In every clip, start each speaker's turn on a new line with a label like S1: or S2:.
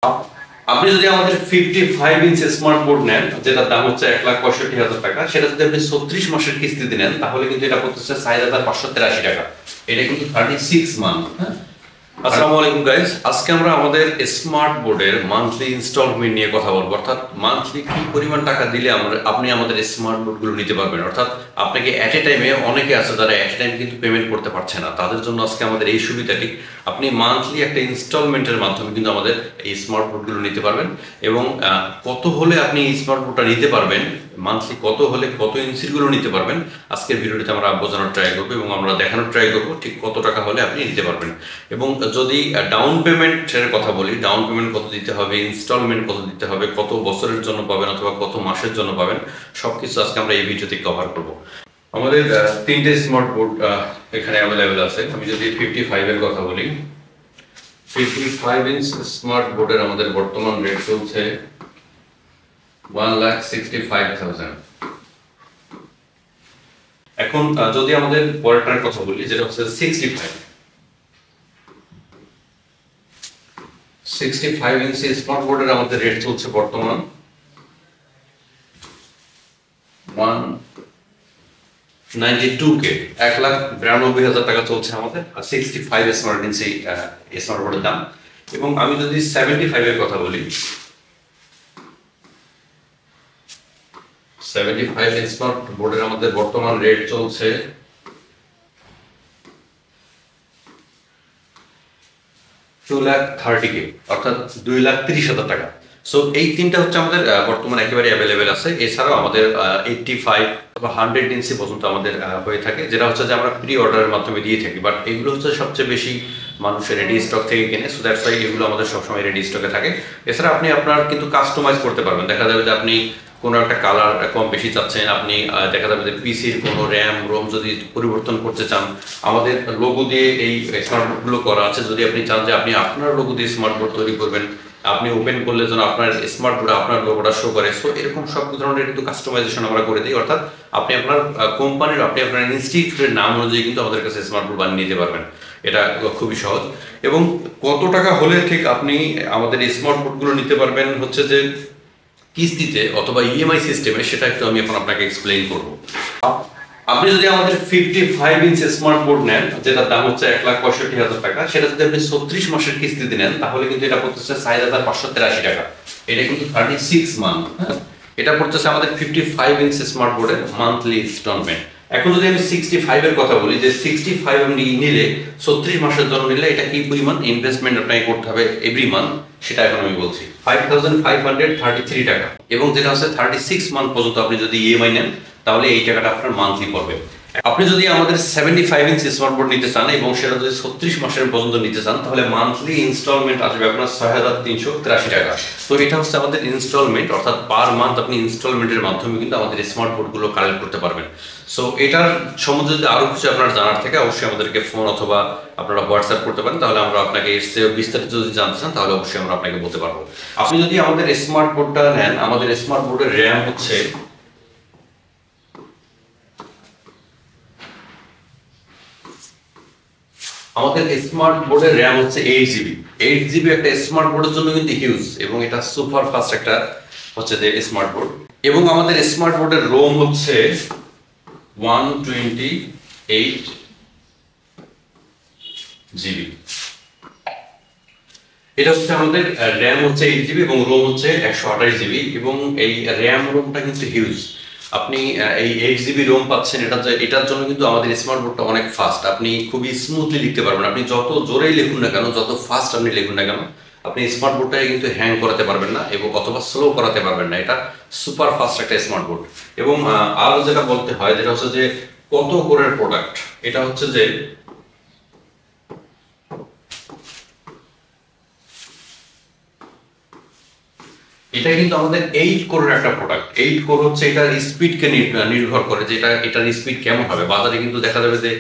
S1: আপনি যদি আমাদের 55 ইঞ্চ স্মার্ট বোর্ড নেন যেটার দাম হচ্ছে 1,65,000 টাকা, সেটা যদি আপনি 36 মাসের কিস্তিতে নেন তাহলে কিন্তু এটা পড়তেছে 4,583 টাকা। এটা কিন্তু 36 মান্থ। হ্যাঁ, আসসালামু আলাইকুম গাইস, আজকে আমরা আমাদের স্মার্ট বোর্ডের মান্থলি ইনস্টলমেন্ট নিয়ে কথা বলবো। অর্থাৎ মান্থলি কি পরিমাণ টাকা দিলে আপনি আমাদের স্মার্ট বোর্ডগুলো নিতে পারবেন। অর্থাৎ আপনাকে অ্যাট এ টাইমে, অনেকে আছে যারা অ্যাট এ টাইম কিন্তু পেমেন্ট করতে পারছে না, তাদের জন্য আজকে আমাদের এই সুবিধাটি, আপনি মান্থলি একটা ইনস্টলমেন্টের মাধ্যমে কিন্তু আমাদের এই স্মার্ট বোর্ডগুলো নিতে পারবেন। এবং কত হলে আপনি এই স্মার্ট বোর্ডটা নিতে পারবেন, মান্থলি কত হলে কত ইঞ্চিগুলো নিতে পারবেন, আজকের ভিডিওটিতে আমরা বোঝানোর ট্রাই করবো এবং আমরা দেখানোর ট্রাই করবো ঠিক কত টাকা হলে আপনি নিতে পারবেন। এবং যদি ডাউন পেমেন্টের কথা বলি, ডাউন পেমেন্ট কত দিতে হবে, ইনস্টলমেন্ট কত দিতে হবে, কত বছরের জন্য পাবেন অথবা কত মাসের জন্য পাবেন, সবকিছু আজকে আমরা এই ভিডিওতে কভার করব। আমাদের তিনটে স্মার্ট বোর্ড এখানে অ্যাভেলেবেল আছে। আমি যদি 55 এর কথা বলি, 55 ইঞ্চ স্মার্ট বোর্ডের আমাদের বর্তমান রেট চলছে 1,65,000। এখন যদি আমাদের পরেরটার কথা বলি, যেটা হচ্ছে 65 ইঞ্চি স্মার্ট বোর্ডের আমাদের রেট চলছে বর্তমান 192K, 1,92,000 টাকা চলছে আমাদের 65 স্মার্ট ইঞ্চি স্মার্ট বোর্ডের দাম। এবং আমি যদি 75 এর কথা বলি, 75 স্মার্ট বোর্ডের আমাদের বর্তমান রেট চলছে 2,30K, অর্থাৎ 2,30,000 টাকা। সো এই তিনটা হচ্ছে আমাদের বর্তমানে একেবারে অ্যাভেলেবেল আছে। এছাড়াও আমাদের 85 বা 100 ইঞ্চি পর্যন্ত আমাদের হয়ে থাকে, যেটা হচ্ছে যে আমরা প্রি অর্ডারের মাধ্যমে দিয়ে থাকি। বাট এগুলো হচ্ছে সবচেয়ে বেশি মানুষের রেডি স্টক থেকে কেনে, সো দ্যাটস ওয়াই এগুলো আমাদের সবসময় রেডি স্টকে থাকে। এছাড়া আপনি আপনার কিন্তু কাস্টমাইজ করতে পারবেন। দেখা যাবে যে আপনি কোনো একটা কালার কম বেশি চাচ্ছেন, আপনি দেখা যাবে যে পিসির কোনো র্যাম রোম যদি পরিবর্তন করতে চান, আমাদের লোগো দিয়ে এই স্মার্ট বোর্ডগুলো করা আছে। যদি আপনি চান যে আপনি আপনার লোগো দিয়ে স্মার্ট বোর্ড তৈরি করবেন, আপনি ওপেন করলে যেন আপনার স্মার্ট বোর্ডে আপনার লোগোটা শো করে, সো এরকম সব ধরনের কিন্তু কাস্টমাইজেশন আমরা করে দিই। অর্থাৎ আপনি আপনার কোম্পানির, আপনি আপনার ইনস্টিটিউটের নাম অনুযায়ী কিন্তু আমাদের কাছে স্মার্ট বোর্ড বানিয়ে নিতে পারবেন। এটা খুবই সহজ। এবং কত টাকা হলে ঠিক আপনি আমাদের এই স্মার্ট বোর্ডগুলো নিতে পারবেন হচ্ছে যে কিস্তিতে অথবা ইএমআই সিস্টেমে, সেটা একটু আমি এখন আপনাকে এক্সপ্লেইন করব। আপনি যদি আমাদের 55 ইঞ্চ স্মার্ট বোর্ড নেন যেটার দাম হচ্ছে 1,65,000 টাকা, সেটা যদি আপনি 36 মাসের কিস্তিতে নেন তাহলে কিন্তু এটা পড়তেছে 4,583 টাকা। এটা কিন্তু 36 মান্থ। এটা পড়তেছে আমাদের 55 ইঞ্চ স্মার্ট বোর্ডের মান্থলি ইনস্টলমেন্ট। এখন যদি আমি 65 এর কথা বলি, যে 65 আপনি নিলে 36 মাসের জন্য নিলে এটা কি পরিমাণ ইনভেস্টমেন্ট আপনাকে করতে হবে এভরি মান্থ, সেটা এখন আমি বলছি 5,533 টাকা। এবং যেটা হচ্ছে 36 মান্থ পর্যন্ত আপনি যদি ইএমআই নেন তাহলে এই টাকাটা আপনার মান্থলি পড়বে। আপনি যদি আমাদের 75 ইঞ্চ স্মার্ট বোর্ড নিতে চান এবং সেটা যদি 36 মাসের পর্যন্ত নিতে চান তাহলে মান্থলি ইনস্টলমেন্ট আসবে আপনার 6,383 টাকা। তো এটা হচ্ছে আমাদের ইনস্টলমেন্ট, অর্থাৎ পার মান্থ আপনি ইনস্টলমেন্টের মাধ্যমে কিন্তু আমাদের স্মার্ট বোর্ডগুলো কালেক্ট করতে পারবেন। সো এটার সম্বন্ধে যদি আরও কিছু আপনার জানার থাকে অবশ্যই আমাদেরকে ফোন অথবা আপনারা হোয়াটসঅ্যাপ করতে পারেন, তাহলে আমরা আপনাকে এর চেয়ে বিস্তারিত যদি জানতে চান তাহলে অবশ্যই আমরা আপনাকে বলতে পারবো। আপনি যদি আমাদের স্মার্ট বোর্ডটা নেন, আমাদের স্মার্ট বোর্ডের র্যাম হচ্ছে আমাদের স্মার্ট বোর্ডের র্যাম হচ্ছে 8GB। 8GB একটা স্মার্ট বোর্ডের জন্য কিন্তু হিউজ, এবং এটা সুপার ফাস্ট একটা হচ্ছে যে স্মার্ট বোর্ড। এবং আমাদের স্মার্ট বোর্ডের রোম হচ্ছে 128GB। এটা হচ্ছে আমাদের র্যাম হচ্ছে 8GB এবং রোম হচ্ছে 128GB। এবং এই র্যাম রোমটা কিন্তু হিউজ। আপনি এই 8GB রোম পাচ্ছেন, এটার জন্য কিন্তু আমাদের স্মার্ট বোর্ডটা অনেক ফাস্ট। আপনি খুবই স্মুথলি লিখতে পারবেন। আপনি যত জোরেই লিখুন না কেন, যত ফাস্ট আপনি লিখুন না কেন, আপনি স্মার্ট বোর্ডটাকে কিন্তু হ্যাং করাতে পারবেন না এবং অথবা স্লো করাতে পারবেন না। এটা সুপার ফাস্ট একটা স্মার্ট বোর্ড। এবং আরও যেটা বলতে হয়, যেটা হচ্ছে যে কত কোরের প্রোডাক্ট, এটা হচ্ছে যে এটা কিন্তু আমাদের 8 কোরের একটা প্রোডাক্ট। 8 কোর হচ্ছে এটার স্পিডকে নির্ভর করে, যে এটার স্পিড কেমন হবে। বাজারে কিন্তু দেখা যাবে যে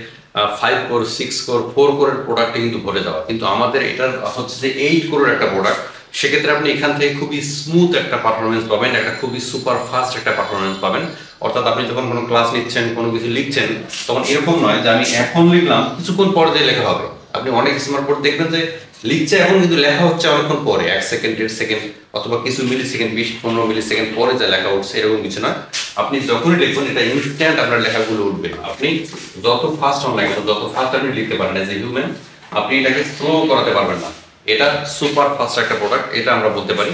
S1: 5 কোর, 6 কোর, 4 কোরের প্রোডাক্টে কিন্তু ভরে যাওয়া, কিন্তু আমাদের এটার হচ্ছে যে 8 কোরের একটা প্রোডাক্ট। সেক্ষেত্রে আপনি এখান থেকে খুবই স্মুথ একটা পারফরমেন্স পাবেন, একটা খুবই সুপার ফাস্ট একটা পারফরমেন্স পাবেন। অর্থাৎ আপনি যখন কোনো ক্লাস নিচ্ছেন, কোনো কিছু লিখছেন, তখন এরকম নয় যে আমি এখন লিখলাম কিছুক্ষণ পরে দিয়ে লেখা হবে। আপনি অনেক স্মার্ট বোর্ড দেখবেন যে লিখছে এখন, কিন্তু লেখা হচ্ছে অনেকক্ষণ পরে, 1 সেকেন্ড 1.5 সেকেন্ড অথবা কিছু মিলি সেকেন্ড, 20-15 মিলি সেকেন্ড পরে যা লেখা উঠছে এরকম কিছু না। আপনি যখনই লিখবেন এটা ইনস্ট্যান্ট আপনার লেখাগুলো উঠবে। আপনি যত ফাস্ট হন লাগে, যত ফাস্ট আপনি লিখতে পারেন এজ এ হিউম্যান, আপনি এটাকে স্লো করাতে পারবেন না। এটা সুপার ফাস্ট একটা প্রোডাক্ট, এটা আমরা বলতে পারি,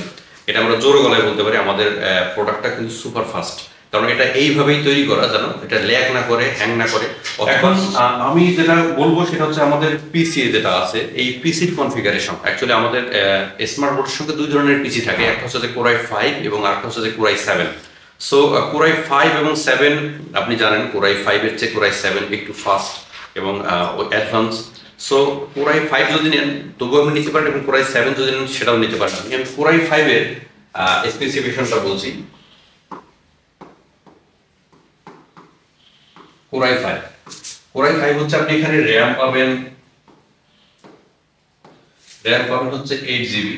S1: এটা আমরা জোরে গলায় বলতে পারি আমাদের প্রোডাক্টটা কিন্তু সুপার ফাস্ট। কারণ এটা এইভাবেই তৈরি করা যেন এটা ল্যাগ না করে, হ্যাং না করে। এখন আমি যেটা বলবো সেটা হচ্ছে আমাদের পিসি যেটা আছে, এই পিসির কনফিগারেশন অ্যাকচুয়ালি আমাদের স্মার্ট বোর্ডের সঙ্গে দুই ধরনের পিসি থাকে, একটা হচ্ছে যে কোরাই 5 এবং আরেকটা হচ্ছে যে কোরাই 7। সো কোরাই 5 এবং 7 আপনি জানেন কোরাই 5 এর চেয়ে কোরাই 7 একটু ফাস্ট এবং অ্যাডভান্স। সো কোরাই 5 যদি নেন তবুও আপনি নিতে পারেন, এবং কোরাই 7 যদি নেন সেটাও নিতে পারেন। আমি কোরাই 5 এর স্পেসিফিকেশনটা বলছি। কোরাই 5, কোরাই 5 হচ্ছে আপনি এখানে র্যাম পাবেন হচ্ছে 8 GB,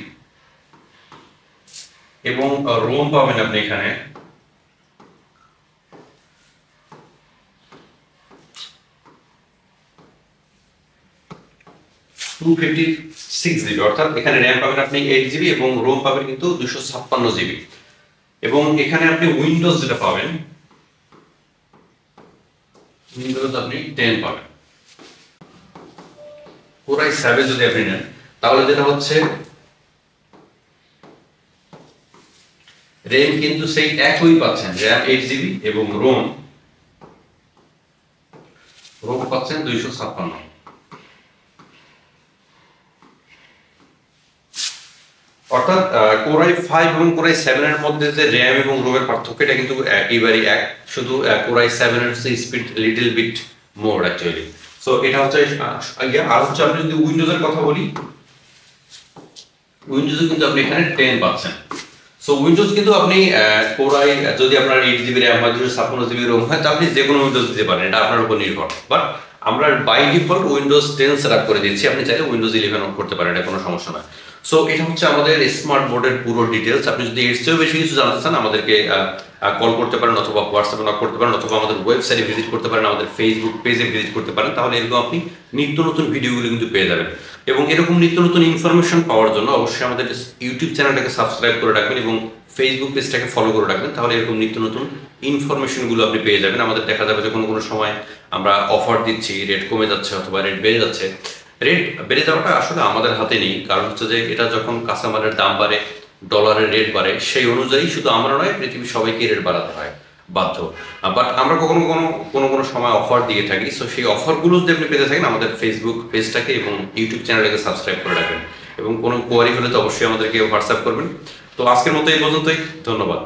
S1: এবং রোম পাবেন আপনি এখানে 256 GB। অর্থাৎ এখানে র্যাম পাবেন আপনি 8 GB এবং রোম পাবেন কিন্তু 256 GB। এবং এখানে আপনি উইন্ডোজ যেটা পাবেন, উইন্ডোজ আপনি 10 পাবেন। কোরাই 7 যদি আপনি নেন তাহলে যেটা হচ্ছে র্যাম কিন্তু সেই একই পাচ্ছেন, র্যাম 8 GB এবং রোম পাচ্ছেন 256। অর্থাৎ কোরাই 5 এবং কোরাই 7 এর মধ্যে যে র্যাম এবং রোমের পার্থক্য এটা কিন্তু একেবারেই এক, শুধু কোরাই 7 এর speed little bit more actually. So এটা হচ্ছে আর হচ্ছে আপনি যদি উইন্ডোজের কথা বলি, উইন্ডোজে কিন্তু আপনি এখানে 10 পাচ্ছেন। সো উইন্ডোজ কিন্তু আপনি কোরাই যদি আপনার 8 GB র্যাম হয়, 256 GB রোম হয়, তাহলে আপনি যে কোনো উইন্ডোজ দিতে পারেন, এটা আপনার উপর নির্ভর। বাট আমরা বাই ডিফল্ট উইন্ডোজ 10 সেটআপ করে দিচ্ছি, আপনি চাইলে উইন্ডোজ 11 অন করতে পারেন, এটা কোনো সমস্যা না। সো এটা হচ্ছে আমাদের স্মার্ট বোর্ডের পুরো ডিটেলস। আপনি যদি এর চেয়েও বেশি কিছু জানতে চান আমাদেরকে কল করতে পারেন, অথবা হোয়াটসঅ্যাপে নক করতে পারেন, অথবা আমাদের ওয়েবসাইটে ভিজিট করতে পারেন, আমাদের ফেসবুক পেজে ভিজিট করতে পারেন। তাহলে এরকম আপনি নিত্য নতুন ভিডিওগুলো কিন্তু পেয়ে যাবেন। এবং এরকম নিত্য নতুন ইনফরমেশন পাওয়ার জন্য অবশ্যই আমাদের ইউটিউব চ্যানেলটাকে সাবস্ক্রাইব করে রাখবেন এবং ফেসবুক পেজটাকে ফলো করে রাখবেন। তাহলে এরকম নিত্য নতুন ইনফরমেশনগুলো আপনি পেয়ে যাবেন। আমাদের দেখা যাবে যে কোনো সময় আমরা অফার দিচ্ছি, রেট কমে যাচ্ছে অথবা রেট বেড়ে যাচ্ছে। রেট বেড়ে যাওয়াটা আসলে আমাদের হাতে নেই, কারণ হচ্ছে যে এটা যখন কাঁচামালের দাম বাড়ে, ডলারের রেট বাড়ে, সেই অনুযায়ী শুধু আমরা নয় পৃথিবীর সবাইকে রেট বাড়াতে হয় বাধ্য। বাট আমরা কোনো সময় অফার দিয়ে থাকি। সো সেই অফারগুলো যদি আপনি পেতে থাকেন আমাদের ফেসবুক পেজটাকে এবং ইউটিউব চ্যানেলটাকে সাবস্ক্রাইব করে রাখবেন। এবং কোনো কোয়ারি হলে তো অবশ্যই আমাদেরকে হোয়াটসঅ্যাপ করবেন। তো আজকের মতো এই পর্যন্তই, ধন্যবাদ।